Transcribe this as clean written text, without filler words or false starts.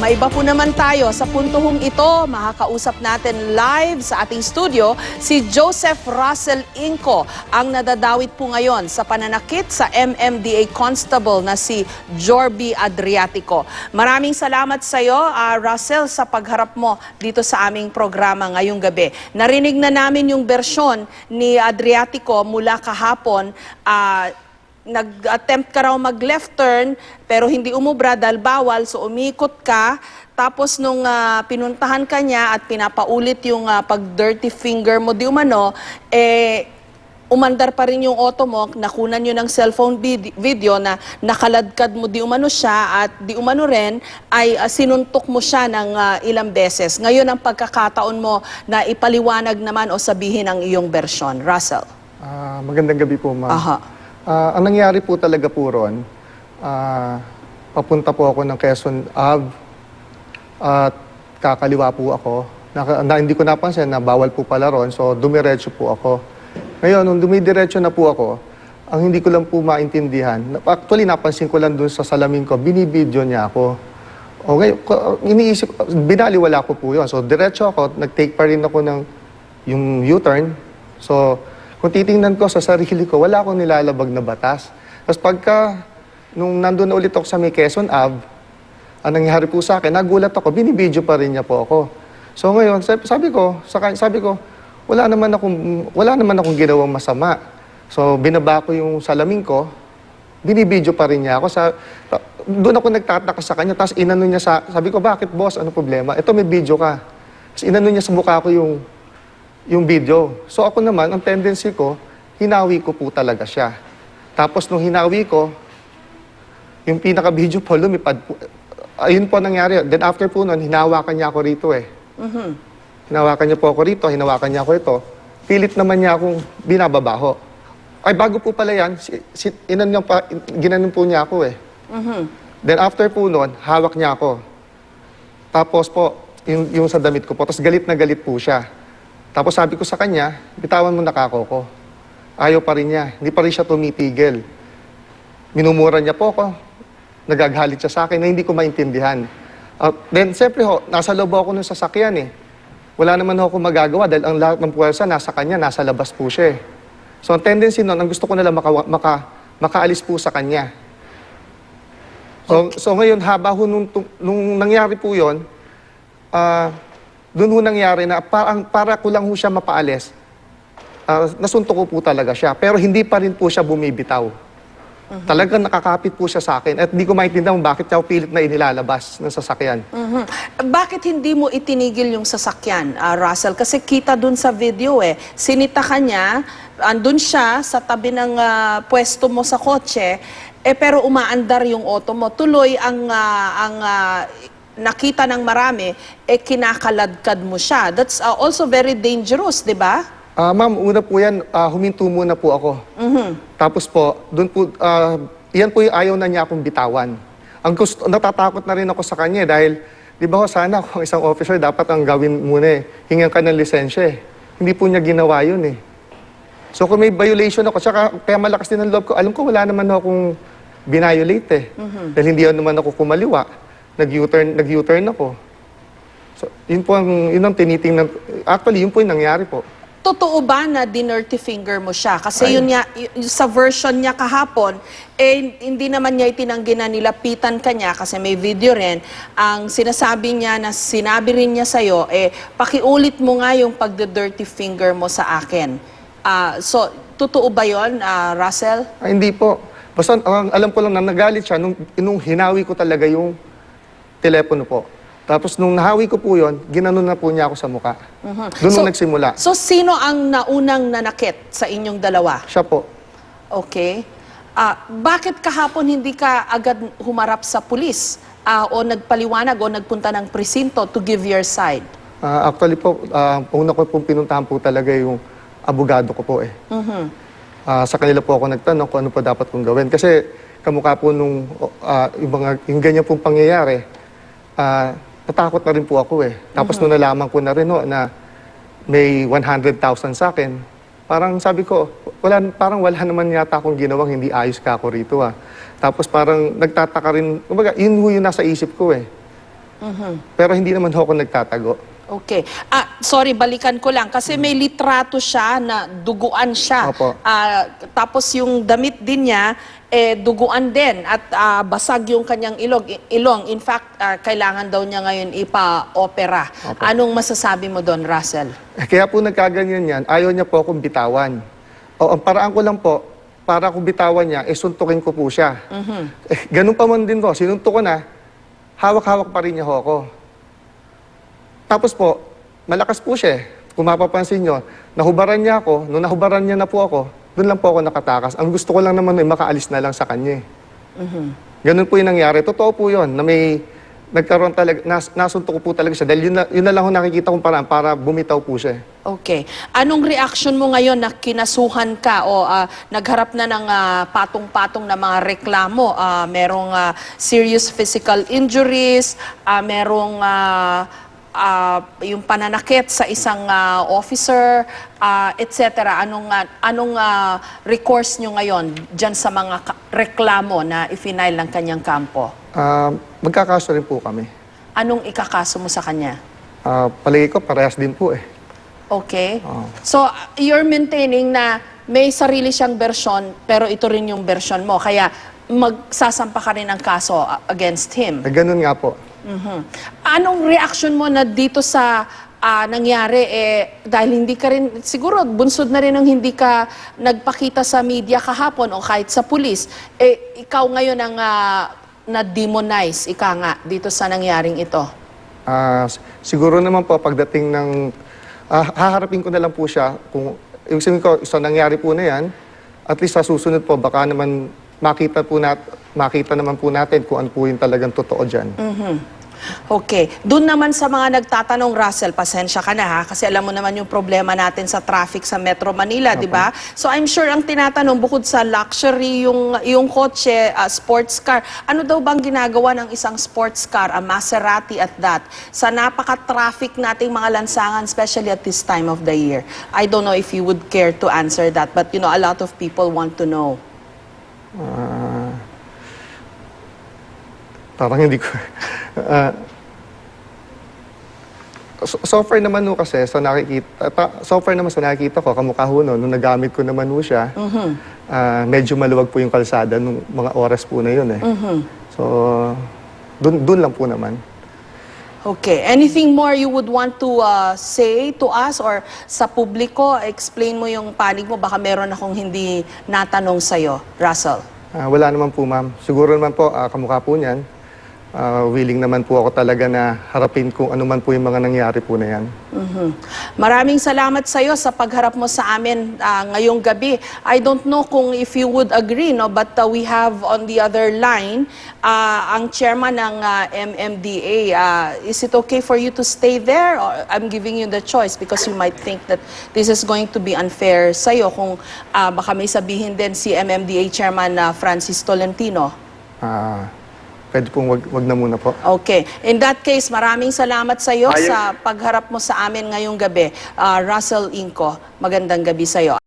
Maiba po naman tayo sa puntohong ito. Makakausap natin live sa ating studio si Joseph Russell Inco, ang nadadawit po ngayon sa pananakit sa MMDA Constable na si Jorby Adriatico. Maraming salamat sa iyo, Russell, sa pagharap mo dito sa aming programa ngayong gabi. Narinig na namin yung bersyon ni Adriatico mula kahapon. Nag-attempt ka raw mag-left turn pero hindi umubra dahil bawal, so umikot ka. Tapos nung pinuntahan ka niya at pinapaulit yung pag-dirty finger mo di umano, umandar pa rin yung auto mo, nakunan nyo ng cellphone video na nakaladkad mo di umano siya at di umano rin ay sinuntok mo siya ng ilang beses. Ngayon ang pagkakataon mo na ipaliwanag naman o sabihin ang iyong bersyon. Russell. Magandang gabi po, ma'am. Aha. Ang nangyari po talaga po ron, papunta po ako ng Quezon Ave at kakaliwa po ako. Hindi ko napansin na bawal po pala ron, so dumiretso po ako. Ngayon, nung dumidiretso na po ako, ang hindi ko lang po maintindihan, actually napansin ko lang dun sa salamin ko, binibidyo niya ako. Okay, iniisip, binaliwala ko po yun. So diretso ako, nag-take pa rin ako ng yung U-turn. So, kung titingnan ko sa sarili ko, wala akong nilalabag na batas. Tapos nung nandun na ulit ako sa may Quezon Ave, ang nangyari po sa akin, nagulat ako, binibidyo pa rin niya po ako. So ngayon, sabi ko, wala naman akong ginawang masama. So binaba ko yung salamin ko, binibidyo pa rin niya ako. Doon ako nagtataka sa kanya, tapos inano niya sabi ko, bakit boss, ano problema? Ito may video ka. Tapos inano niya sa mukha ko yung video. So ako naman, ang tendency ko, hinawi ko po talaga siya. Tapos nung hinawi ko, yung pinaka-video po, lumipad po. Ayun po nangyari. Then after po nun, hinawakan niya ako rito eh. Hinawakan niya po ako rito, hinawakan niya ako ito. Pilit naman niya akong binababaho. Ay, bago po pala yan, ginanon po niya ako eh. Then after po nun, hawak niya ako. Tapos po, yung sa damit ko po, tapos galit na galit po siya. Tapos sabi ko sa kanya, bitawan mo na kako ko. Ayaw pa rin niya. Hindi pa rin siya tumitigil. Minumura niya po ako. Nagagalit siya sa akin na hindi ko maintindihan. Then, siyempre nasa loob ako ng sasakyan eh. Wala naman ako magagawa dahil ang lahat ng puwersa nasa kanya, nasa labas po siya eh. So, ang tendency nun, ang gusto ko nalang makaalis po sa kanya. So ngayon, nung nangyari po yun, doon ho nangyari na para ko lang ho siya mapaalis, nasuntok ko po talaga siya. Pero hindi pa rin po siya bumibitaw. Talagang nakakapit po siya sa akin. At hindi ko maintindihan bakit siya pilit na inilalabas ng sasakyan. Bakit hindi mo itinigil yung sasakyan, Russell? Kasi kita dun sa video eh. Sinita ka niya, andun siya sa tabi ng pwesto mo sa kotse, pero umaandar yung auto mo. Tuloy ang nakita ng marami, kinakaladkad mo siya. That's also very dangerous, di ba? Ma'am, una po yan, huminto muna po ako. Tapos po, doon po, yan po yung ayaw na niya akong bitawan. Natatakot na rin ako sa kanya dahil, di ba sana kung isang officer, dapat ang gawin muna hingan ka ng lisensya eh. Hindi po niya ginawa yun eh. So kung may violation ako, kaya malakas din ang loob ko, alam ko wala naman akong binayolate eh. Dahil hindi naman ako kumaliwa. Nag-U-turn ako. So, yun ang tinitingnan. Actually, yun po yung nangyari po. Totoo ba na dinirty finger mo siya? Kasi yun sa version niya kahapon, hindi naman niya itinanggi na nilapitan ka niya kasi may video rin. Ang sinasabi niya na sinabi rin niya sa'yo, pakiulit mo nga yung pagdi-dirty finger mo sa akin. So, totoo ba yun, Russell? Hindi po. Basta alam ko lang na nagalit siya nung hinawi ko talaga yung telepono po. Tapos nung nahawi ko po yun, ginanon na po niya ako sa mukha. Doon nung nagsimula. So sino ang naunang nanakit sa inyong dalawa? Siya po. Okay. Bakit kahapon hindi ka agad humarap sa pulis o nagpaliwanag o nagpunta ng presinto to give your side? Actually po, una ko pong pinuntahan po talaga yung abogado ko po eh. Sa kanila po ako nagtanong kung ano pa dapat kong gawin. Kasi kamukha po yung ganyan pong pangyayari, natakot na rin po ako eh. Tapos nung nalaman ko na rin na may 100,000 sa akin, parang sabi ko, parang wala naman yata akong ginawang hindi ayos ka ako rito ah. Tapos parang nagtataka rin, kumbaga, yun yung nasa isip ko eh. Pero hindi naman ho ako nagtatago. Okay. Sorry, balikan ko lang. Kasi may litrato siya na duguan siya. Opo. Tapos yung damit din niya, duguan din. At basag yung kanyang ilong. In fact, kailangan daw niya ngayon ipa-opera. Opo. Anong masasabi mo doon, Russell? Kaya po nagkaganyan yan, ayaw niya po akong bitawan. O, ang paraan ko lang po, para kung bitawan niya, suntukin ko po siya. Ganun pa man din po, sinuntok ko na, hawak-hawak pa rin niya ho ako. Tapos po, malakas po siya eh. Kung mapapansin nyo, nahubaran niya ako, nung nahubaran niya na po ako, doon lang po ako nakatakas. Ang gusto ko lang naman ay makaalis na lang sa kanya eh. Ganun po yung nangyari. Totoo po yun, na may nagkaroon talaga, nasuntok ko po talaga siya. Dahil yun na lang ho nakikita kong paraan para bumitaw po siya. Okay. Anong reaction mo ngayon na kinasuhan ka o nagharap na ng patong-patong na mga reklamo? Merong serious physical injuries, merong yung pananakit sa isang officer, etc. Anong recourse nyo ngayon dyan sa mga reklamo na ifinail ng kanyang kampo? Magkakaso rin po kami. Anong ikakaso mo sa kanya? Palagi ko, parehas din po eh. Okay. So, you're maintaining na may sarili siyang bersyon, pero ito rin yung bersyon mo. Kaya magsasampa ka rin ng kaso against him. Ganun nga po. Anong reaction mo na dito sa nangyari? Dahil hindi ka rin, siguro bunsod na rin ang hindi ka nagpakita sa media kahapon o kahit sa pulis. Ikaw ngayon ang na-demonize, ika nga, dito sa nangyaring ito. Siguro naman po pagdating ng haharapin ko na lang po siya kung yung sabihin ko sa nangyari po na yan, at least sa susunod po baka naman makita naman po natin kung ano po yung talagang totoo diyan. Okay. Doon naman sa mga nagtatanong, Russell, pasensya ka na ha, kasi alam mo naman yung problema natin sa traffic sa Metro Manila, di ba? So I'm sure ang tinatanong, bukod sa luxury, yung kotse, sports car, ano daw bang ginagawa ng isang sports car, a Maserati at that, sa napaka-traffic nating mga lansangan, especially at this time of the year? I don't know if you would care to answer that, but you know, a lot of people want to know. Parang hindi ko... so far naman ho kasi, sa nakikita ko, kamukha ho nung nagamit ko naman ho siya, medyo maluwag po yung kalsada nung mga oras po na yun eh. So, dun lang po naman. Okay. Anything more you would want to say to us or sa publiko? Explain mo yung panig mo. Baka meron akong hindi natanong sa'yo, Russell. Wala naman po, ma'am. Siguro naman po, kamukha po niyan. Willing naman po ako talaga na harapin kung ano man po yung mga nangyari po na yan. Maraming salamat sa iyo sa pagharap mo sa amin ngayong gabi. I don't know kung if you would agree, no, but we have on the other line ang chairman ng MMDA. Is it okay for you to stay there? Or I'm giving you the choice because you might think that this is going to be unfair sa iyo kung baka may sabihin din si MMDA chairman Francis Tolentino. Pwede pong wag na muna po. Okay. In that case, maraming salamat sa iyo sa pagharap mo sa amin ngayong gabi. Russell Inco, magandang gabi sa iyo.